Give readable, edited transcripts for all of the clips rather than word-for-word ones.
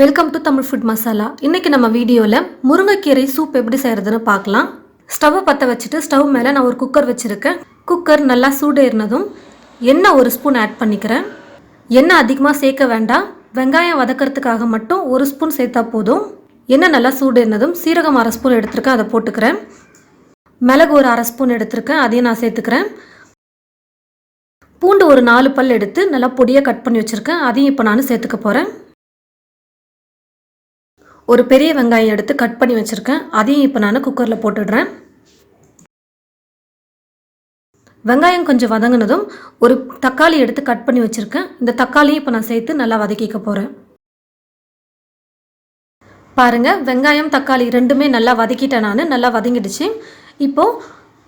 Welcome to Tamil food masala. இன்னைக்கு நம்ம வீடியோவில் முருங்கைக்கீரை சூப் எப்படி செய்கிறதுன்னு பார்க்கலாம். ஸ்டவ்வை பற்ற வச்சுட்டு ஸ்டவ் மேலே நான் ஒரு குக்கர் வச்சுருக்கேன். குக்கர் நல்லா சூடேறினதும் எண்ணெய் 1 ஸ்பூன் ஆட் பண்ணிக்கிறேன். எண்ணெய் அதிகமாக சேர்க்க வேண்டாம், வெங்காயம் வதக்கிறதுக்காக மட்டும் 1 ஸ்பூன் சேர்த்தா போதும். எண்ணெய் நல்லா சூடேறினதும் சீரகம் 1/2 ஸ்பூன் எடுத்துருக்கேன், அதை போட்டுக்கிறேன். மிளகு ஒரு 1/2 ஸ்பூன் எடுத்துருக்கேன், அதையும் நான் சேர்த்துக்கிறேன். பூண்டு ஒரு 4 பல் எடுத்து நல்லா பொடியாக கட் பண்ணி வச்சுருக்கேன், அதையும் இப்போ நான் சேர்த்துக்க போகிறேன். ஒரு பெரிய வெங்காயம் எடுத்து கட் பண்ணி வச்சுருக்கேன், அதையும் இப்போ நான் குக்கரில் போட்டுடுறேன். வெங்காயம் கொஞ்சம் வதங்கினதும் ஒரு தக்காளி எடுத்து கட் பண்ணி வச்சுருக்கேன், இந்த தக்காளியும் இப்போ நான் சேர்த்து நல்லா வதக்கிக்க போகிறேன். பாருங்கள், வெங்காயம் தக்காளி ரெண்டுமே நல்லா வதக்கிட்டேன், நான் நல்லா வதங்கிடுச்சு. இப்போது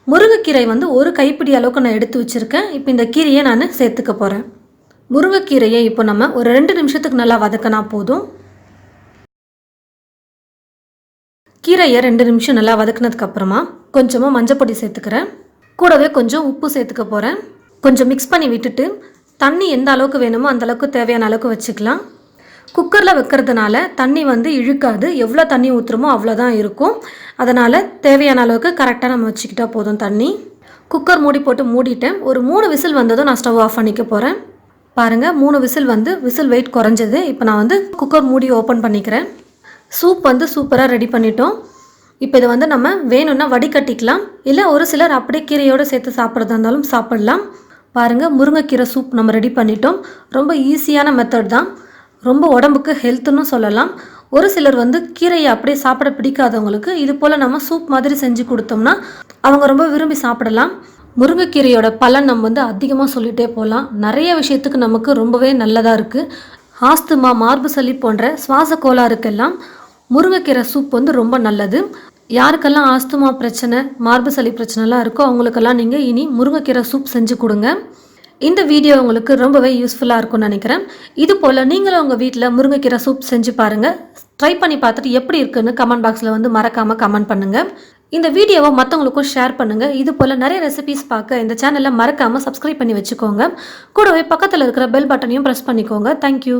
முருங்கைக்கீரை ஒரு கைப்பிடி அளவுக்கு நான் எடுத்து வச்சுருக்கேன். இப்போ இந்த கீரையை நான் சேர்த்துக்க போகிறேன். முருங்கைக்கீரையை இப்போ நம்ம ஒரு 2 நிமிஷத்துக்கு நல்லா வதக்கினா போதும். கீரையை 2 நிமிஷம் நல்லா வதக்குனதுக்கப்புறமா கொஞ்சமாக மஞ்சப்பொடி சேர்த்துக்கிறேன். கூடவே கொஞ்சம் உப்பு சேர்த்துக்க போகிறேன். கொஞ்சம் மிக்ஸ் பண்ணி விட்டுட்டு தண்ணி எந்த அளவுக்கு வேணுமோ அந்த அளவுக்கு தேவையான அளவுக்கு வச்சுக்கலாம். குக்கரில் வைக்கிறதுனால தண்ணி இழுக்காது, எவ்வளோ தண்ணி ஊற்றுறமோ அவ்வளோதான் இருக்கும். அதனால் தேவையான அளவுக்கு கரெக்டாக நம்ம வச்சுக்கிட்டா போதும் தண்ணி. குக்கர் மூடி போட்டு மூடிட்டேன். ஒரு 3 விசில் வந்ததும் நான் ஸ்டவ் ஆஃப் பண்ணிக்க போகிறேன். பாருங்கள், 3 விசில் விசில் வெயிட் குறைஞ்சது. இப்போ நான் குக்கர் மூடி ஓப்பன் பண்ணிக்கிறேன். சூப் சூப்பராக ரெடி பண்ணிட்டோம். இப்போ இதை நம்ம வேணும்னா வடிகட்டிக்கலாம், இல்லை ஒரு சிலர் அப்படியே கீரையோடு சேர்த்து சாப்பிட்றதா இருந்தாலும் சாப்பிட்லாம். பாருங்கள், முருங்கைக்கீரை சூப் நம்ம ரெடி பண்ணிட்டோம். ரொம்ப ஈஸியான மெத்தட் தான், ரொம்ப உடம்புக்கு ஹெல்த்துன்னு சொல்லலாம். ஒரு சிலர் கீரையை அப்படியே சாப்பிட பிடிக்காதவங்களுக்கு இது போல் நம்ம சூப் மாதிரி செஞ்சு கொடுத்தோம்னா அவங்க ரொம்ப விரும்பி சாப்பிடலாம். முருங்கைக்கீரையோட பலன் நம்ம அதிகமாக சொல்லிகிட்டே போகலாம். நிறைய விஷயத்துக்கு நமக்கு ரொம்பவே நல்லதாக இருக்குது. ஆஸ்துமா, மார்பு சளி போன்ற சுவாச கோளாறுக்கெல்லாம் முருங்கைக்கீரை சூப் ரொம்ப நல்லது. யாருக்கெல்லாம் ஆஸ்துமா பிரச்சனை, மார்பு சளி பிரச்சனைலாம் இருக்கோ அவங்களுக்கெல்லாம் நீங்கள் இனி முருங்கைக்கீரை சூப் செஞ்சு கொடுங்க. இந்த வீடியோ உங்களுக்கு ரொம்பவே யூஸ்ஃபுல்லாக இருக்கும்னு நினைக்கிறேன். இது போல் நீங்களும் உங்கள் வீட்டில் முருங்கைக்கீரை சூப் செஞ்சு பாருங்கள். ட்ரை பண்ணி பார்த்துட்டு எப்படி இருக்குன்னு கமெண்ட் பாக்ஸில் மறக்காமல் கமெண்ட் பண்ணுங்கள். இந்த வீடியோவை மற்றவங்களுக்கும் ஷேர் பண்ணுங்கள். இது போல் நிறைய ரெசிபிஸ் பார்க்க இந்த சேனலை மறக்காமல் சப்ஸ்கிரைப் பண்ணி வச்சுக்கோங்க. கூடவே பக்கத்தில் இருக்கிற பெல் பட்டனையும் ப்ரெஸ் பண்ணிக்கோங்க. தேங்க்யூ.